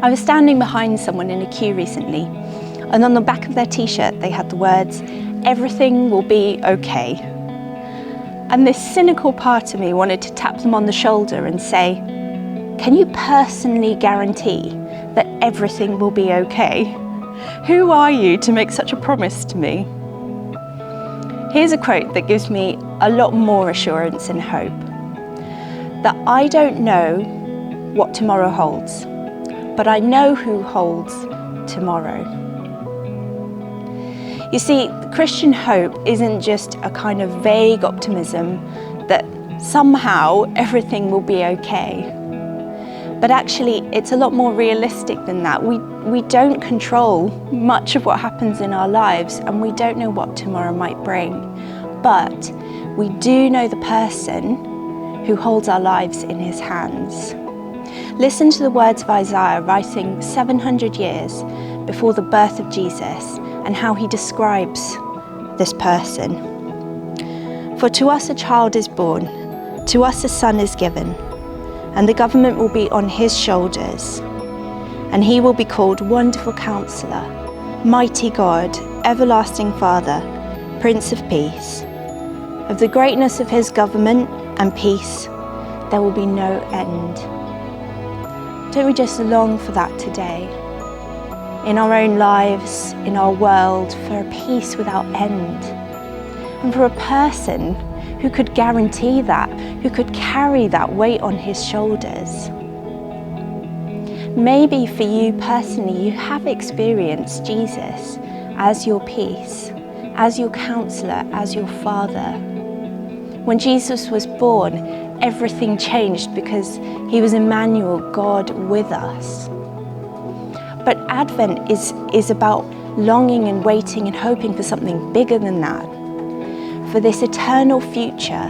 I was standing behind someone in a queue recently, and on the back of their t-shirt they had the words, "Everything will be okay." And this cynical part of me wanted to tap them on the shoulder and say, "Can you personally guarantee that everything will be okay? Who are you to make such a promise to me?" Here's a quote that gives me a lot more assurance and hope. That I don't know what tomorrow holds, but I know who holds tomorrow. You see, Christian hope isn't just a kind of vague optimism that somehow everything will be okay. But actually, it's a lot more realistic than that. We don't control much of what happens in our lives, and we don't know what tomorrow might bring. But we do know the person who holds our lives in his hands. Listen to the words of Isaiah, writing 700 years before the birth of Jesus, and how he describes this person. "For to us a child is born, to us a son is given, and the government will be on his shoulders. And he will be called Wonderful Counselor, Mighty God, Everlasting Father, Prince of Peace. Of the greatness of his government and peace, there will be no end." Don't we just long for that today? In our own lives, in our world, for a peace without end. And for a person who could guarantee that, who could carry that weight on his shoulders. Maybe for you personally, you have experienced Jesus as your peace, as your counselor, as your father. When Jesus was born, everything changed because he was Emmanuel, God with us. But Advent is about longing and waiting and hoping for something bigger than that. For this eternal future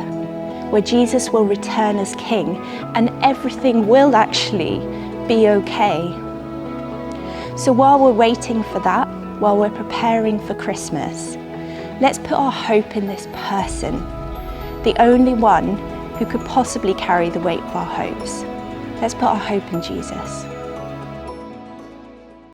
where Jesus will return as King and everything will actually be okay. So while we're waiting for that, while we're preparing for Christmas, let's put our hope in this person, the only one who could possibly carry the weight of our hopes. Let's put our hope in Jesus.